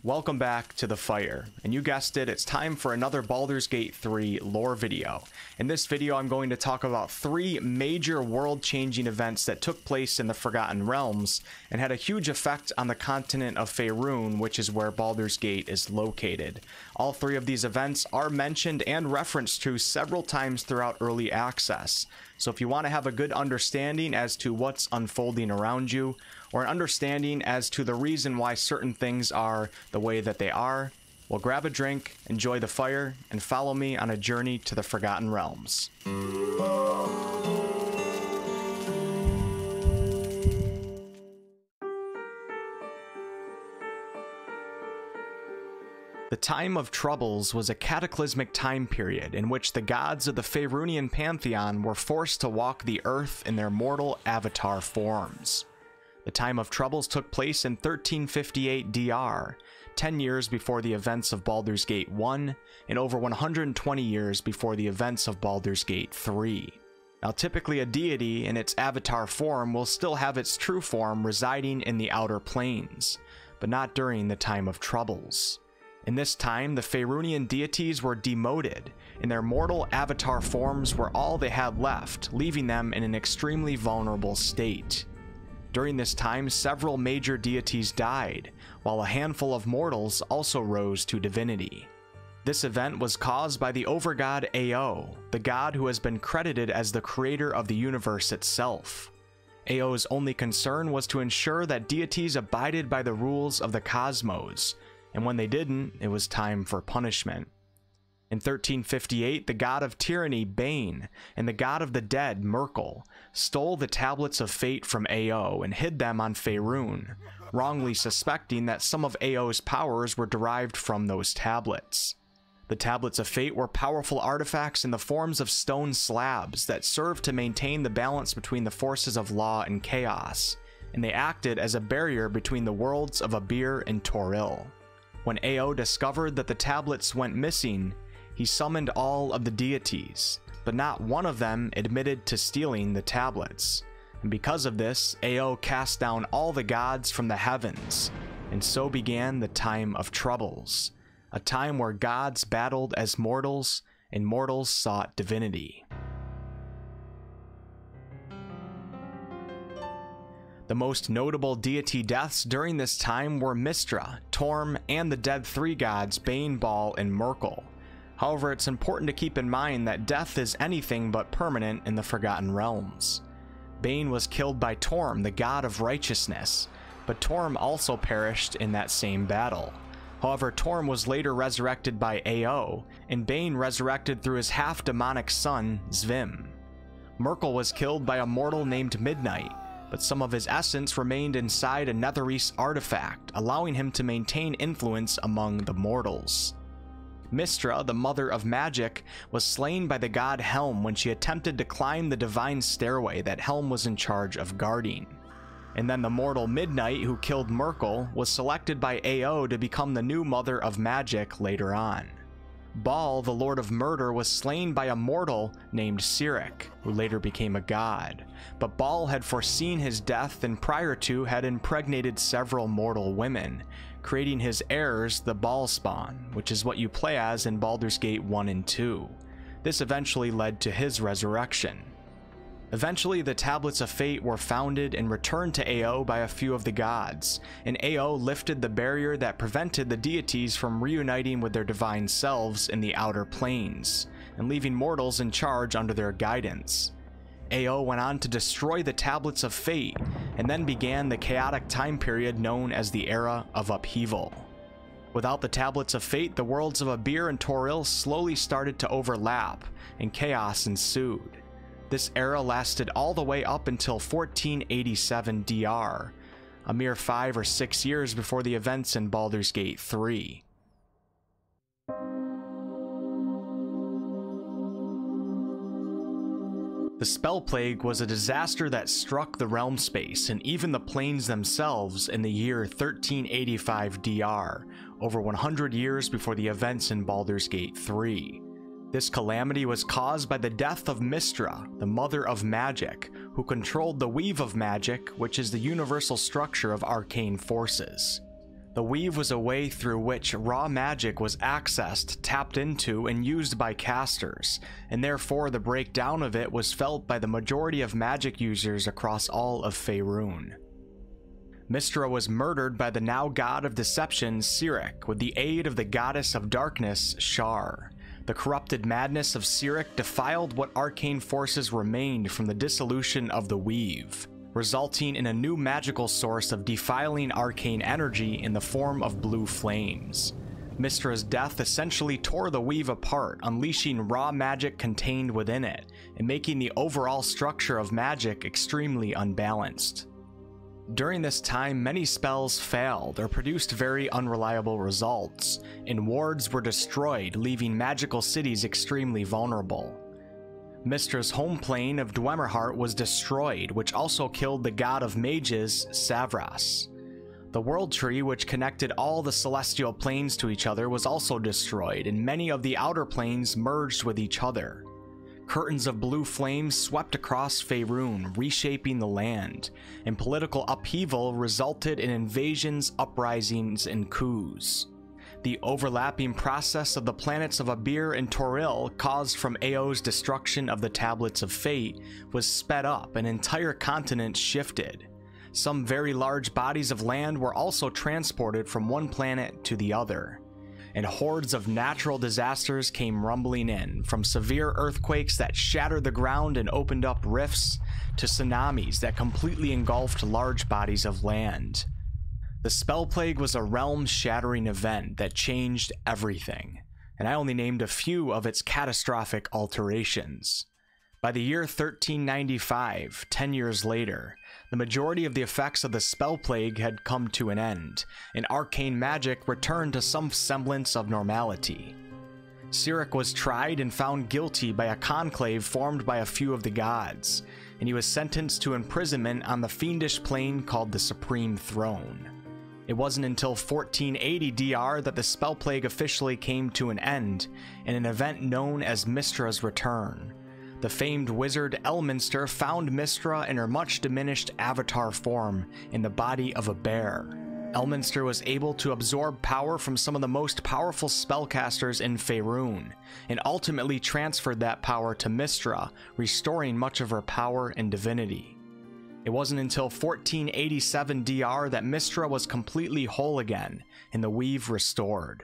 Welcome back to the fire, and you guessed it, it's time for another Baldur's Gate 3 lore video. In this video I'm going to talk about 3 major world-changing events that took place in the Forgotten Realms and had a huge effect on the continent of Faerun, which is where Baldur's Gate is located. All 3 of these events are mentioned and referenced to several times throughout early access, so if you want to have a good understanding as to what's unfolding around you, or an understanding as to the reason why certain things are the way that they are, well, grab a drink, enjoy the fire, and follow me on a journey to the Forgotten Realms. The Time of Troubles was a cataclysmic time period in which the gods of the Faerunian pantheon were forced to walk the earth in their mortal avatar forms. The Time of Troubles took place in 1358 DR, 10 years before the events of Baldur's Gate 1, and over 120 years before the events of Baldur's Gate 3. Now, typically a deity in its avatar form will still have its true form residing in the outer planes, but not during the Time of Troubles. In this time, the Faerunian deities were demoted, and their mortal avatar forms were all they had left, leaving them in an extremely vulnerable state. During this time, several major deities died, while a handful of mortals also rose to divinity. This event was caused by the overgod Ao, the god who has been credited as the creator of the universe itself. Ao's only concern was to ensure that deities abided by the rules of the cosmos, and when they didn't, it was time for punishment. In 1358, the god of tyranny, Bane, and the god of the dead, Myrkul, stole the Tablets of Fate from Ao and hid them on Faerun, wrongly suspecting that some of Ao's powers were derived from those tablets. The Tablets of Fate were powerful artifacts in the forms of stone slabs that served to maintain the balance between the forces of law and chaos, and they acted as a barrier between the worlds of Abir and Toril. When Ao discovered that the tablets went missing, he summoned all of the deities, but not one of them admitted to stealing the tablets. And because of this, Ao cast down all the gods from the heavens, and so began the Time of Troubles, a time where gods battled as mortals, and mortals sought divinity. The most notable deity deaths during this time were Mystra, Torm, and the dead 3 gods Bane, Baal, and Myrkul. However, it's important to keep in mind that death is anything but permanent in the Forgotten Realms. Bane was killed by Torm, the god of righteousness, but Torm also perished in that same battle. However, Torm was later resurrected by Ao, and Bane resurrected through his half-demonic son, Zvim. Myrkul was killed by a mortal named Midnight, but some of his essence remained inside a Netherese artifact, allowing him to maintain influence among the mortals. Mystra, the mother of magic, was slain by the god Helm when she attempted to climb the divine stairway that Helm was in charge of guarding. And then the mortal Midnight, who killed Myrkul, was selected by Ao to become the new mother of magic later on. Baal, the lord of murder, was slain by a mortal named Cyric, who later became a god. But Baal had foreseen his death and prior to had impregnated several mortal women, creating his heirs, the Baalspawn, which is what you play as in Baldur's Gate 1 and 2. This eventually led to his resurrection. Eventually, the Tablets of Fate were founded and returned to Ao by a few of the gods, and Ao lifted the barrier that prevented the deities from reuniting with their divine selves in the outer planes, and leaving mortals in charge under their guidance. Ao went on to destroy the Tablets of Fate, and then began the chaotic time period known as the Era of Upheaval. Without the Tablets of Fate, the worlds of Abir and Toril slowly started to overlap, and chaos ensued. This era lasted all the way up until 1487 DR, a mere 5 or 6 years before the events in Baldur's Gate 3. The spellplague was a disaster that struck the realm space and even the planes themselves in the year 1385 DR, over 100 years before the events in Baldur's Gate 3. This calamity was caused by the death of Mystra, the mother of magic, who controlled the weave of magic, which is the universal structure of arcane forces. The weave was a way through which raw magic was accessed, tapped into, and used by casters, and therefore the breakdown of it was felt by the majority of magic users across all of Faerun. Mystra was murdered by the now god of deception, Cyric, with the aid of the goddess of darkness, Shar. The corrupted madness of Cyric defiled what arcane forces remained from the dissolution of the weave, resulting in a new magical source of defiling arcane energy in the form of blue flames. Mystra's death essentially tore the weave apart, unleashing raw magic contained within it, and making the overall structure of magic extremely unbalanced. During this time, many spells failed or produced very unreliable results, and wards were destroyed, leaving magical cities extremely vulnerable. Mystra's home plane of Dwemerheart was destroyed, which also killed the god of mages, Savras. The world tree, which connected all the celestial planes to each other, was also destroyed, and many of the outer planes merged with each other. Curtains of blue flames swept across Faerun, reshaping the land, and political upheaval resulted in invasions, uprisings, and coups. The overlapping process of the planets of Abir and Toril, caused from Ao's destruction of the Tablets of Fate, was sped up, and entire continents shifted. Some very large bodies of land were also transported from one planet to the other, and hordes of natural disasters came rumbling in, from severe earthquakes that shattered the ground and opened up rifts, to tsunamis that completely engulfed large bodies of land. The spellplague was a realm-shattering event that changed everything, and I only named a few of its catastrophic alterations. By the year 1395, 10 years later, the majority of the effects of the spellplague had come to an end, and arcane magic returned to some semblance of normality. Cyric was tried and found guilty by a conclave formed by a few of the gods, and he was sentenced to imprisonment on the fiendish plane called the Supreme Throne. It wasn't until 1480 DR that the spellplague officially came to an end, in an event known as Mystra's Return. The famed wizard Elminster found Mystra in her much diminished avatar form in the body of a bear. Elminster was able to absorb power from some of the most powerful spellcasters in Faerun, and ultimately transferred that power to Mystra, restoring much of her power and divinity. It wasn't until 1487 DR that Mystra was completely whole again, and the weave restored.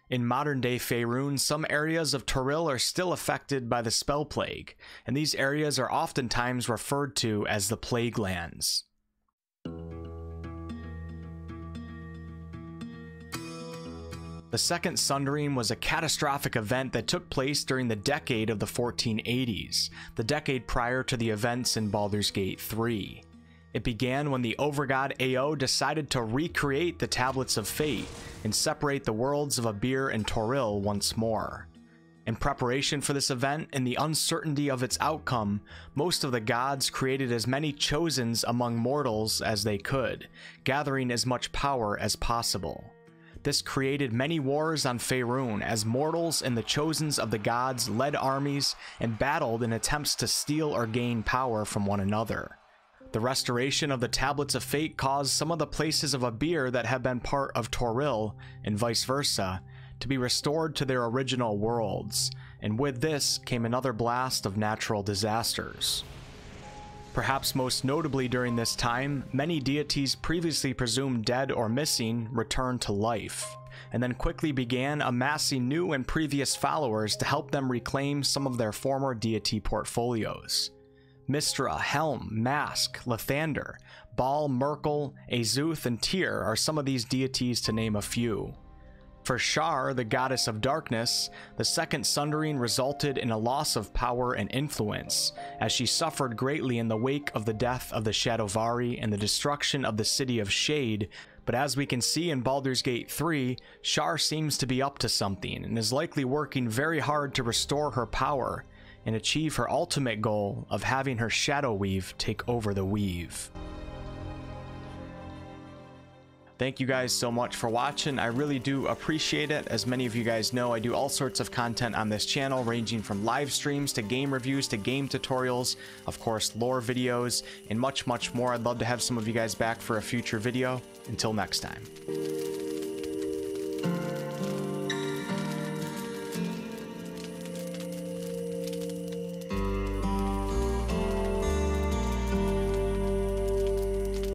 In modern-day Faerun, some areas of Toril are still affected by the spellplague, and these areas are oftentimes referred to as the Plague Lands. The Second Sundering was a catastrophic event that took place during the decade of the 1480s, the decade prior to the events in Baldur's Gate 3. It began when the overgod Ao decided to recreate the Tablets of Fate and separate the worlds of Abir and Toril once more. In preparation for this event and the uncertainty of its outcome, most of the gods created as many Chosens among mortals as they could, gathering as much power as possible. This created many wars on Faerun as mortals and the Chosens of the gods led armies and battled in attempts to steal or gain power from one another. The restoration of the Tablets of Fate caused some of the places of Abir that have been part of Toril, and vice versa, to be restored to their original worlds, and with this came another blast of natural disasters. Perhaps most notably during this time, many deities previously presumed dead or missing returned to life, and then quickly began amassing new and previous followers to help them reclaim some of their former deity portfolios. Mystra, Helm, Mask, Lathander, Baal, Merkel, Azuth, and Tyr are some of these deities to name a few. For Shar, the goddess of darkness, the Second Sundering resulted in a loss of power and influence, as she suffered greatly in the wake of the death of the Shadowvari and the destruction of the City of Shade, but as we can see in Baldur's Gate 3, Shar seems to be up to something, and is likely working very hard to restore her power, and achieve her ultimate goal of having her Shadow Weave take over the Weave. Thank you guys so much for watching. I really do appreciate it. As many of you guys know, I do all sorts of content on this channel, ranging from live streams to game reviews to game tutorials, of course lore videos, and much more. I'd love to have some of you guys back for a future video. Until next time.